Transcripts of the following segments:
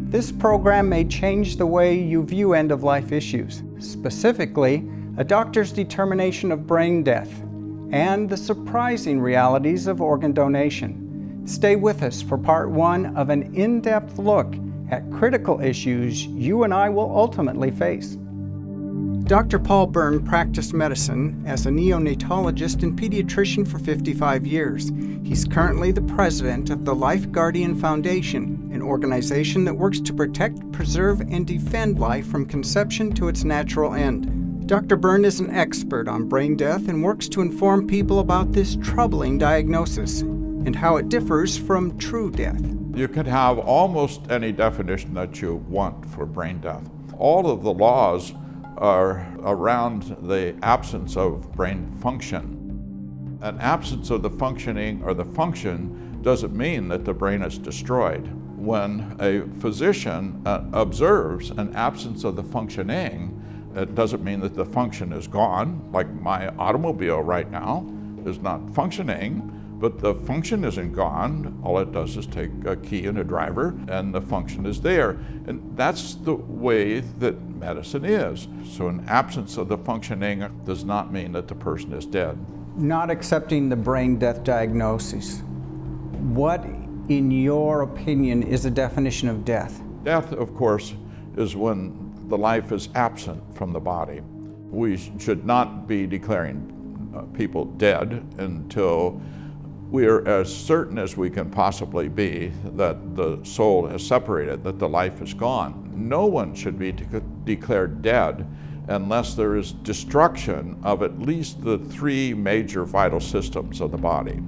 This program may change the way you view end-of-life issues, specifically a doctor's determination of brain death and the surprising realities of organ donation. Stay with us for part one of an in-depth look at critical issues you and I will ultimately face. Dr. Paul Byrne practiced medicine as a neonatologist and pediatrician for 55 years. He's currently the president of the Life Guardian Foundation, an organization that works to protect, preserve, and defend life from conception to its natural end. Dr. Byrne is an expert on brain death and works to inform people about this troubling diagnosis and how it differs from true death. You can have almost any definition that you want for brain death. All of the laws are around the absence of brain function. An absence of the functioning or the function doesn't mean that the brain is destroyed. When a physician observes an absence of the functioning, it doesn't mean that the function is gone. Like my automobile right now is not functioning, but the function isn't gone. All it does is take a key and a driver, and the function is there. And that's the way that medicine is. So an absence of the functioning does not mean that the person is dead. Not accepting the brain death diagnosis, what, in your opinion, is the definition of death? Death, of course, is when the life is absent from the body. We should not be declaring people dead until we are as certain as we can possibly be that the soul has separated, that the life is gone. No one should be declared dead unless there is destruction of at least the three major vital systems of the body: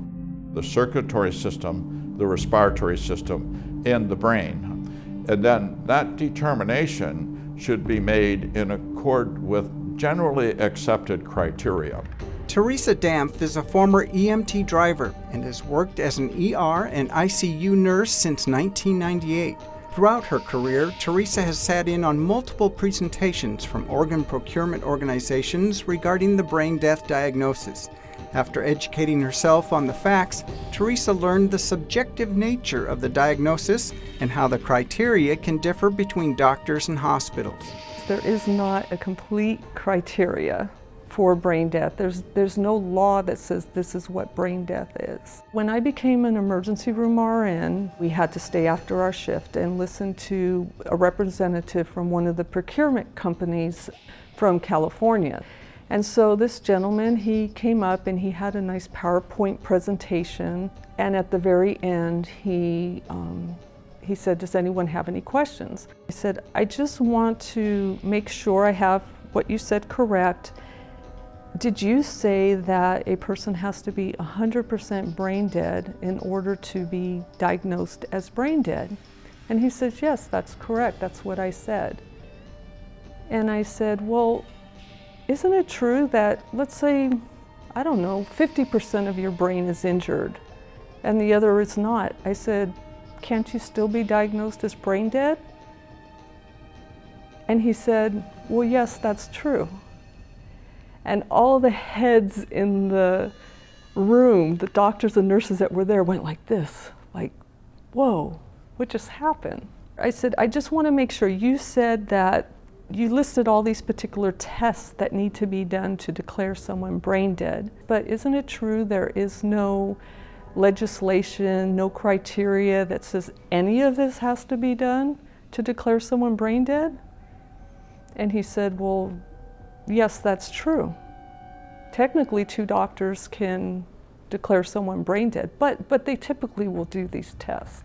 the circulatory system, the respiratory system, and the brain. And then that determination should be made in accord with generally accepted criteria. Teresa Dampf is a former EMT driver and has worked as an ER and ICU nurse since 1998. Throughout her career, Teresa has sat in on multiple presentations from organ procurement organizations regarding the brain death diagnosis. After educating herself on the facts, Teresa learned the subjective nature of the diagnosis and how the criteria can differ between doctors and hospitals. There is not a complete criteria for brain death. There's no law that says this is what brain death is. When I became an emergency room RN, we had to stay after our shift and listen to a representative from one of the procurement companies from California. And so this gentleman, he came up and he had a nice PowerPoint presentation, and at the very end he said, "Does anyone have any questions?" I said, "I just want to make sure I have what you said correct. Did you say that a person has to be 100% brain dead in order to be diagnosed as brain dead?" And he says, "Yes, that's correct. That's what I said." And I said, "Well, isn't it true that, let's say, I don't know, 50% of your brain is injured and the other is not?" I said, "Can't you still be diagnosed as brain dead?" And he said, "Well, yes, that's true." And all the heads in the room, the doctors and nurses that were there, went like this, like, whoa, what just happened? I said, "I just want to make sure, you said that you listed all these particular tests that need to be done to declare someone brain dead, but isn't it true there is no legislation, no criteria that says any of this has to be done to declare someone brain dead?" And he said, "Well, yes, that's true. Technically, 2 doctors can declare someone brain dead, but they typically will do these tests."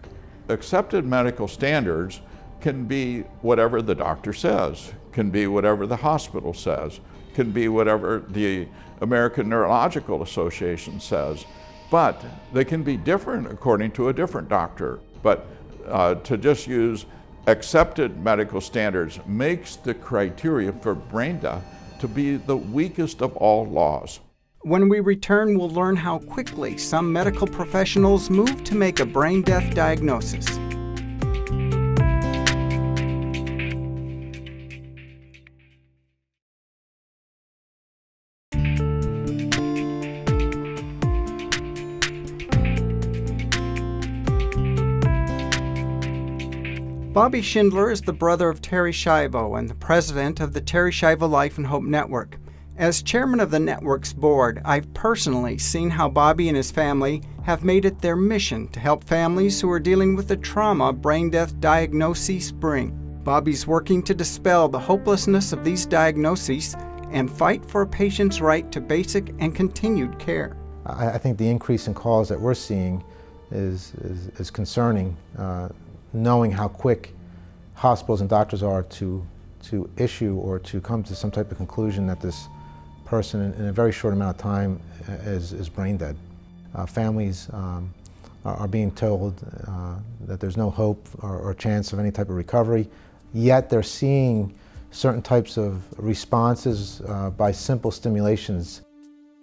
Accepted medical standards can be whatever the doctor says, can be whatever the hospital says, can be whatever the American Neurological Association says, but they can be different according to a different doctor. But to just use accepted medical standards makes the criteria for brain death to be the weakest of all laws. When we return, we'll learn how quickly some medical professionals move to make a brain death diagnosis. Bobby Schindler is the brother of Terry Schiavo and the president of the Terry Schiavo Life and Hope Network. As chairman of the network's board, I've personally seen how Bobby and his family have made it their mission to help families who are dealing with the trauma brain death diagnoses bring. Bobby's working to dispel the hopelessness of these diagnoses and fight for a patient's right to basic and continued care. I think the increase in calls that we're seeing is concerning, knowing how quick hospitals and doctors are to issue or to come to some type of conclusion that this person in a very short amount of time is brain dead. Families are being told that there's no hope or chance of any type of recovery, yet they're seeing certain types of responses by simple stimulations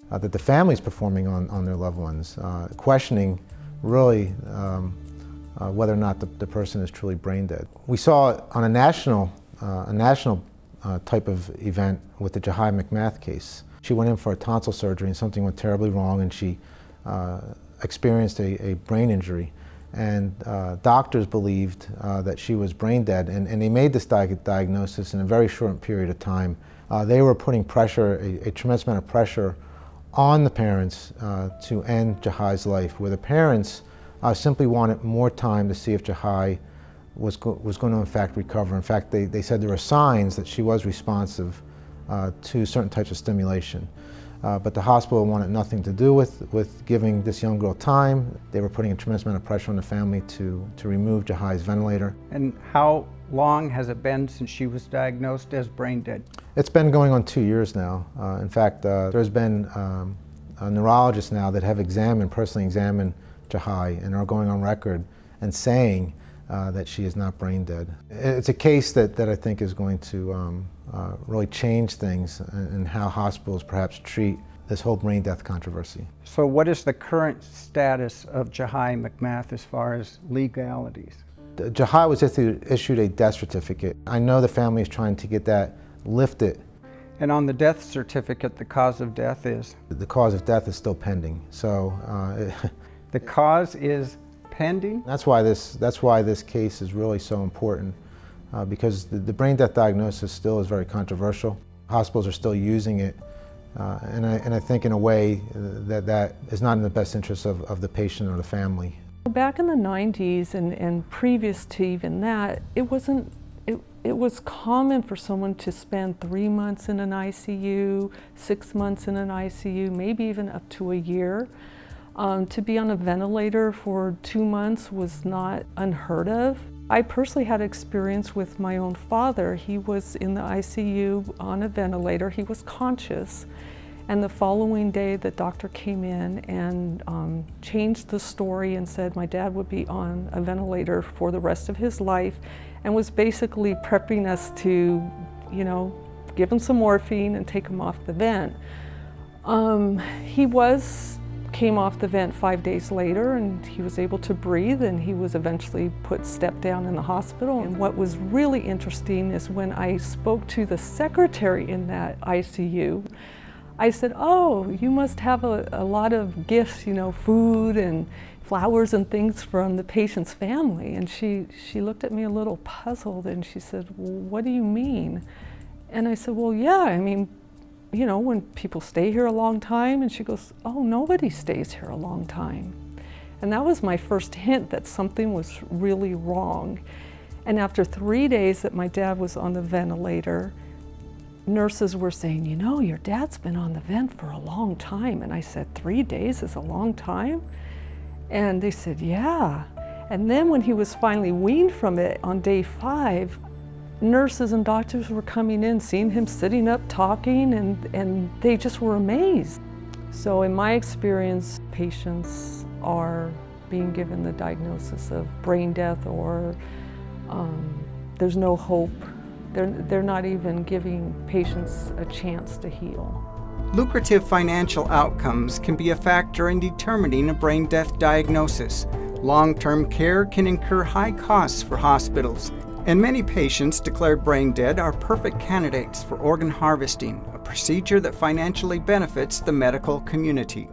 that the family's performing on their loved ones, questioning really whether or not the person is truly brain dead. We saw it on a national type of event with the Jahai McMath case. She went in for a tonsil surgery and something went terribly wrong, and she experienced a brain injury. And doctors believed that she was brain dead, and they made this diagnosis in a very short period of time. They were putting pressure, a tremendous amount of pressure on the parents to end Jahai's life, where the parents simply wanted more time to see if Jahai was going to in fact recover. In fact, they said there were signs that she was responsive to certain types of stimulation. But the hospital wanted nothing to do with giving this young girl time. They were putting a tremendous amount of pressure on the family to remove Jahai's ventilator. And how long has it been since she was diagnosed as brain dead? It's been going on 2 years now. In fact, there's been neurologists now that have personally examined Jahai and are going on record and saying that she is not brain dead. It's a case that I think is going to really change things in how hospitals perhaps treat this whole brain death controversy. So what is the current status of Jahai McMath as far as legalities? Jahai was issued a death certificate. I know the family is trying to get that lifted. And on the death certificate, the cause of death is? The cause of death is still pending. So the cause is pending? That's why this case is really so important, because the brain death diagnosis still is very controversial. Hospitals are still using it, and I think in a way that is not in the best interest of the patient or the family. Back in the 90s and previous to even that, it was common for someone to spend 3 months in an ICU, 6 months in an ICU, maybe even up to a year. To be on a ventilator for 2 months was not unheard of. I personally had experience with my own father. He was in the ICU on a ventilator. He was conscious. And the following day, the doctor came in and changed the story and said my dad would be on a ventilator for the rest of his life, and was basically prepping us to, give him some morphine and take him off the vent. He came off the vent 5 days later, and he was able to breathe, and he was eventually stepped down in the hospital. And what was really interesting is when I spoke to the secretary in that ICU, I said, "Oh, you must have a lot of gifts, food and flowers and things from the patient's family." And she looked at me a little puzzled, and she said, "Well, what do you mean?" And I said, "Well, yeah, I mean, when people stay here a long time." And she goes, "Oh, nobody stays here a long time." And that was my first hint that something was really wrong. And after 3 days that my dad was on the ventilator, nurses were saying, "Your dad's been on the vent for a long time." And I said, 3 days is a long time? And they said, "Yeah." And then when he was finally weaned from it on day 5, nurses and doctors were coming in, seeing him sitting up talking, and they just were amazed. So in my experience, patients are being given the diagnosis of brain death, or there's no hope. They're not even giving patients a chance to heal. Lucrative financial outcomes can be a factor in determining a brain death diagnosis. Long-term care can incur high costs for hospitals, and many patients declared brain dead are perfect candidates for organ harvesting, a procedure that financially benefits the medical community.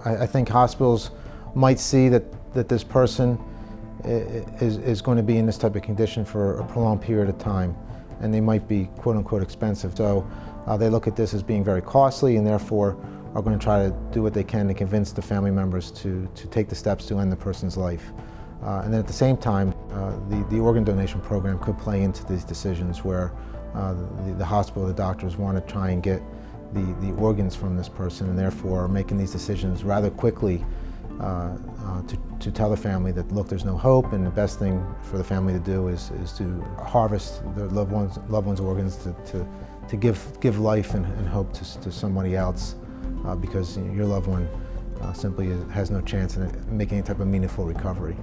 I think hospitals might see that this person is going to be in this type of condition for a prolonged period of time, and they might be quote-unquote expensive. So they look at this as being very costly, and therefore are going to try to do what they can to convince the family members to take the steps to end the person's life. And then at the same time, the organ donation program could play into these decisions where the hospital, the doctors want to try and get the organs from this person, and therefore are making these decisions rather quickly to tell the family that, look, there's no hope, and the best thing for the family to do is to harvest their loved ones' organs to give life and hope to somebody else, because your loved one simply has no chance in making any type of meaningful recovery.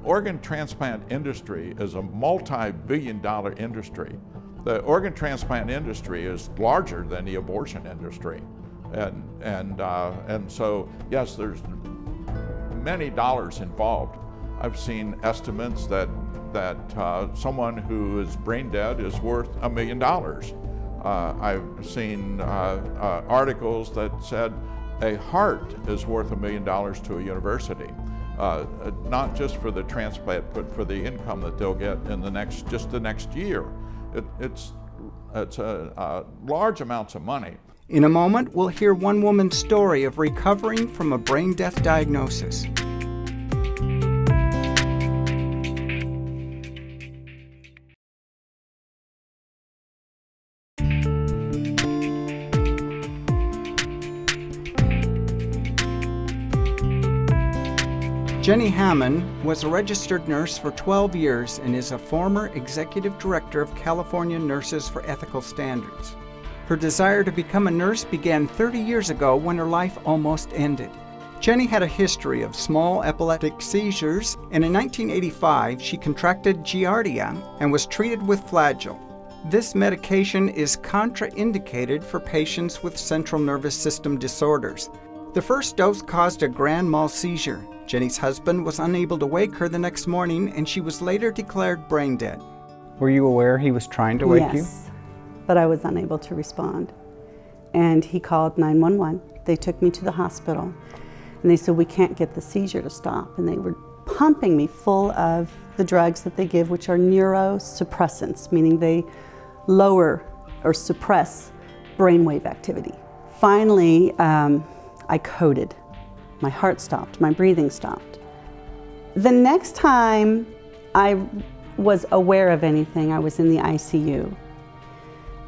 Organ transplant industry is a multi-billion-dollar industry. The organ transplant industry is larger than the abortion industry. And so, yes, there's many dollars involved. I've seen estimates that someone who is brain dead is worth $1 million. I've seen articles that said a heart is worth $1 million to a university. Not just for the transplant, but for the income that they'll get in the next year. It's large amounts of money. In a moment, we'll hear one woman's story of recovering from a brain death diagnosis. Jenny Hammond was a registered nurse for 12 years and is a former executive director of California Nurses for Ethical Standards. Her desire to become a nurse began 30 years ago when her life almost ended. Jenny had a history of small epileptic seizures, and in 1985 she contracted Giardia and was treated with Flagyl. This medication is contraindicated for patients with central nervous system disorders. The first dose caused a grand mal seizure. Jenny's husband was unable to wake her the next morning, and she was later declared brain dead. Were you aware he was trying to wake you? Yes, but I was unable to respond. And he called 911. They took me to the hospital, and they said, we can't get the seizure to stop. And they were pumping me full of the drugs that they give, which are neurosuppressants, meaning they lower or suppress brainwave activity. Finally, I coded. My heart stopped, my breathing stopped. The next time I was aware of anything, I was in the ICU.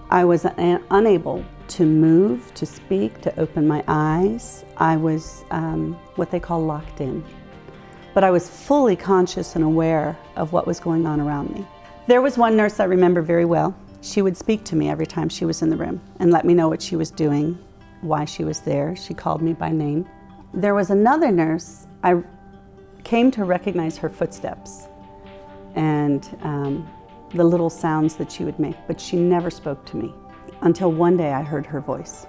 I was unable to move, to speak, to open my eyes. I was what they call locked in. But I was fully conscious and aware of what was going on around me. There was one nurse I remember very well. She would speak to me every time she was in the room and let me know what she was doing, why she was there. She called me by name. There was another nurse, I came to recognize her footsteps and the little sounds that she would make, but she never spoke to me until one day I heard her voice.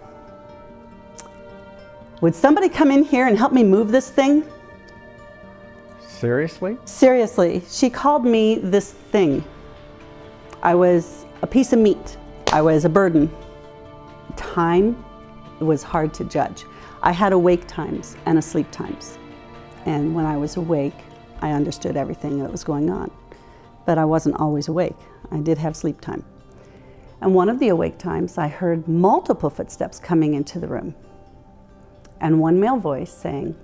Would somebody come in here and help me move this thing? Seriously? Seriously. She called me this thing. I was a piece of meat. I was a burden. Time was hard to judge. I had awake times and asleep times. And when I was awake, I understood everything that was going on. But I wasn't always awake. I did have sleep time. And one of the awake times, I heard multiple footsteps coming into the room. And one male voice saying,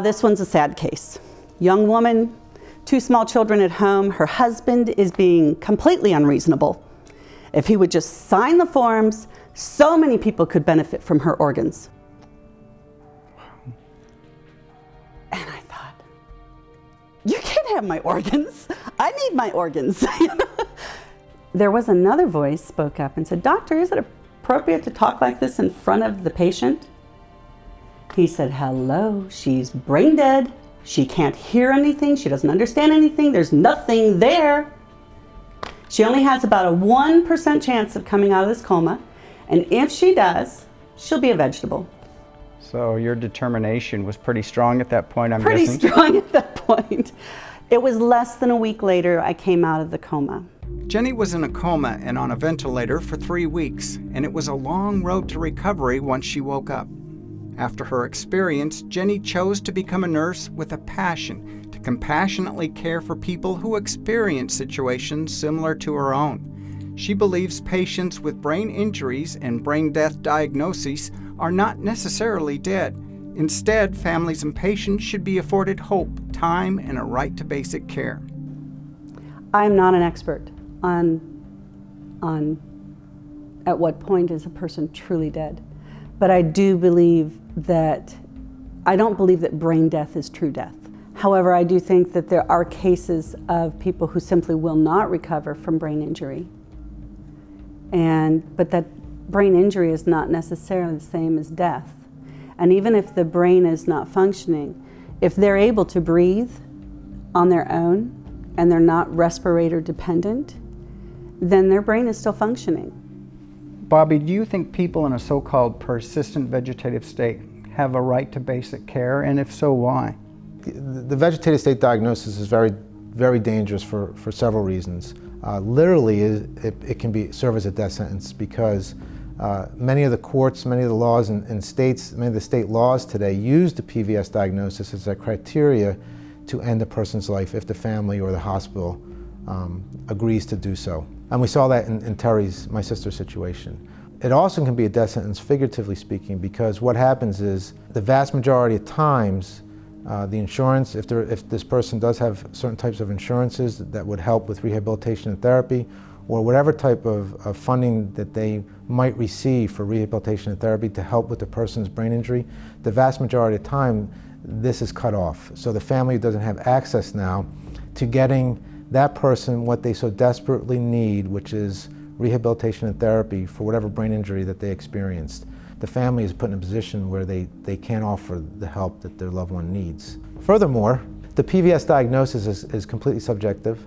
this one's a sad case. Young woman, 2 small children at home. Her husband is being completely unreasonable. If he would just sign the forms, so many people could benefit from her organs. And I thought, you can't have my organs. I need my organs. There was another voice spoke up and said, Doctor, is it appropriate to talk like this in front of the patient? He said, hello, she's brain dead. She can't hear anything. She doesn't understand anything. There's nothing there. She only has about a 1% chance of coming out of this coma. And if she does, she'll be a vegetable. So your determination was pretty strong at that point, I'm guessing? Pretty strong at that point. It was less than a week later I came out of the coma. Jenny was in a coma and on a ventilator for 3 weeks, and it was a long road to recovery once she woke up. After her experience, Jenny chose to become a nurse with a passion to compassionately care for people who experience situations similar to her own. She believes patients with brain injuries and brain death diagnoses are not necessarily dead. Instead, families and patients should be afforded hope, time, and a right to basic care. I'm not an expert on at what point is a person truly dead, but I do believe that, I don't believe that brain death is true death. However, I do think that there are cases of people who simply will not recover from brain injury. But that brain injury is not necessarily the same as death. And even if the brain is not functioning, if they're able to breathe on their own and they're not respirator dependent, then their brain is still functioning. Bobby, do you think people in a so-called persistent vegetative state have a right to basic care, and if so, why? The vegetative state diagnosis is very, very dangerous for several reasons. Literally, it can serve as a death sentence because many of the courts, many of the laws in states, many of the state laws today use the PVS diagnosis as a criteria to end a person's life if the family or the hospital agrees to do so. And we saw that in Terry's, my sister's situation. It also can be a death sentence, figuratively speaking, because what happens is the vast majority of times the insurance, if this person does have certain types of insurances that would help with rehabilitation and therapy, or whatever type of funding that they might receive for rehabilitation and therapy to help with the person's brain injury, the vast majority of the time this is cut off. So the family doesn't have access now to getting that person what they so desperately need, which is rehabilitation and therapy for whatever brain injury that they experienced. The family is put in a position where they can't offer the help that their loved one needs. Furthermore, the PVS diagnosis is completely subjective,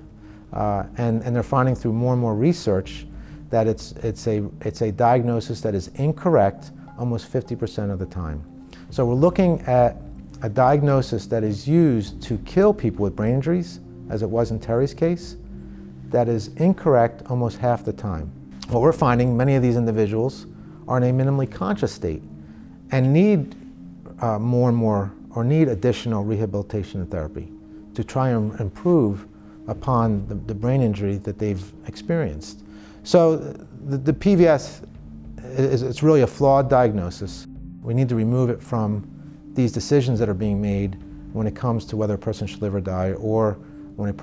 and they're finding through more and more research that it's a diagnosis that is incorrect almost 50% of the time. So we're looking at a diagnosis that is used to kill people with brain injuries, as it was in Terry's case, that is incorrect almost half the time. What we're finding, many of these individuals are in a minimally conscious state and need more and more, or need additional rehabilitation and therapy to try and improve upon the brain injury that they've experienced. So the PVS, it's really a flawed diagnosis. We need to remove it from these decisions that are being made when it comes to whether a person should live or die, or when it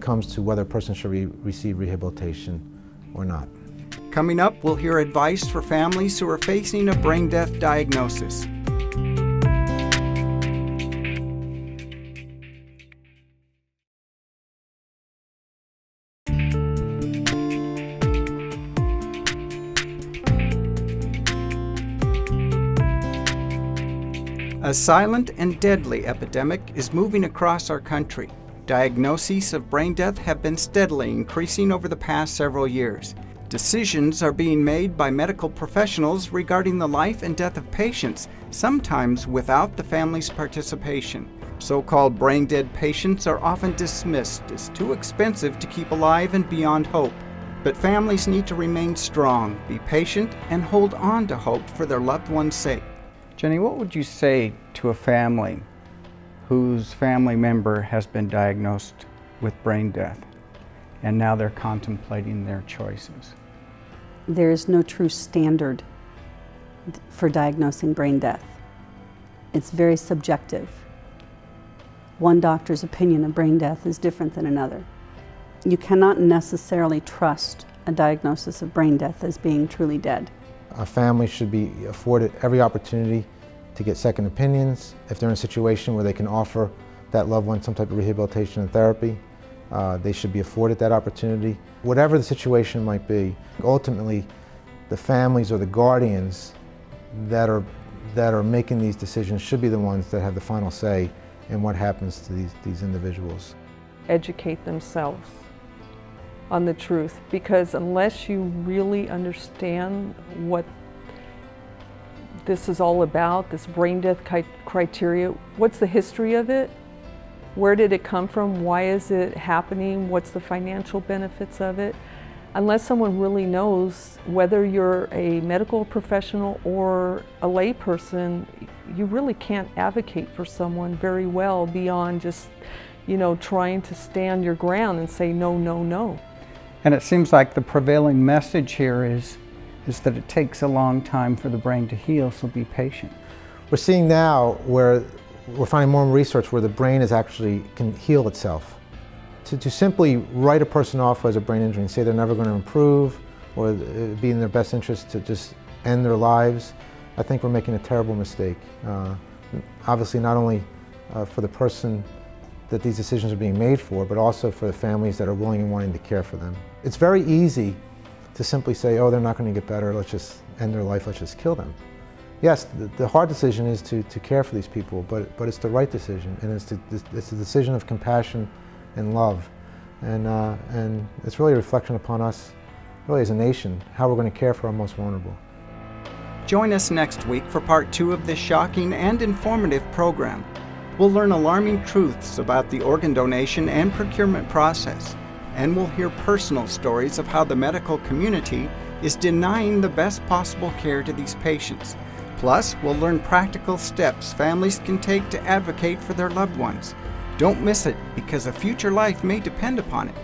comes to whether a person should receive rehabilitation or not. Coming up, we'll hear advice for families who are facing a brain death diagnosis. A silent and deadly epidemic is moving across our country. Diagnoses of brain death have been steadily increasing over the past several years. Decisions are being made by medical professionals regarding the life and death of patients, sometimes without the family's participation. So-called brain-dead patients are often dismissed as too expensive to keep alive and beyond hope. But families need to remain strong, be patient, and hold on to hope for their loved one's sake. Jenny, what would you say to a family whose family member has been diagnosed with brain death and now they're contemplating their choices? There is no true standard for diagnosing brain death. It's very subjective. One doctor's opinion of brain death is different than another. You cannot necessarily trust a diagnosis of brain death as being truly dead. A family should be afforded every opportunity to get second opinions. If they're in a situation where they can offer that loved one some type of rehabilitation and therapy, they should be afforded that opportunity. Whatever the situation might be, ultimately the families or the guardians that are making these decisions should be the ones that have the final say in what happens to these individuals. Educate themselves on the truth, because unless you really understand what this is all about, this brain death criteria, what's the history of it? Where did it come from? Why is it happening? What's the financial benefits of it? Unless someone really knows, whether you're a medical professional or a lay person, you really can't advocate for someone very well beyond just, trying to stand your ground and say no, no, no. And it seems like the prevailing message here is that it takes a long time for the brain to heal, so be patient. We're seeing now where we're finding more and more research where the brain can heal itself. To simply write a person off who has a brain injury and say they're never going to improve, or it would be in their best interest to just end their lives, I think we're making a terrible mistake. Obviously not only for the person that these decisions are being made for, but also for the families that are willing and wanting to care for them. It's very easy to simply say, oh, they're not going to get better, let's just end their life, let's just kill them. Yes, the hard decision is to care for these people, but it's the right decision, and it's a decision of compassion and love. And it's really a reflection upon us, really as a nation, how we're going to care for our most vulnerable. Join us next week for part 2 of this shocking and informative program. We'll learn alarming truths about the organ donation and procurement process, and we'll hear personal stories of how the medical community is denying the best possible care to these patients. Plus, we'll learn practical steps families can take to advocate for their loved ones. Don't miss it, because a future life may depend upon it.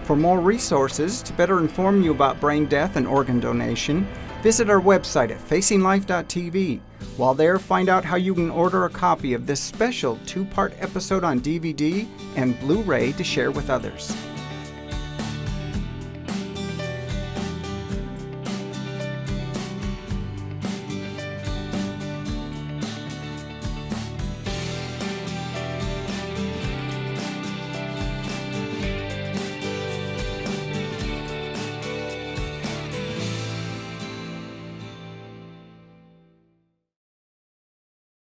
For more resources to better inform you about brain death and organ donation, visit our website at facinglife.tv. While there, find out how you can order a copy of this special 2-part episode on DVD and Blu-ray to share with others.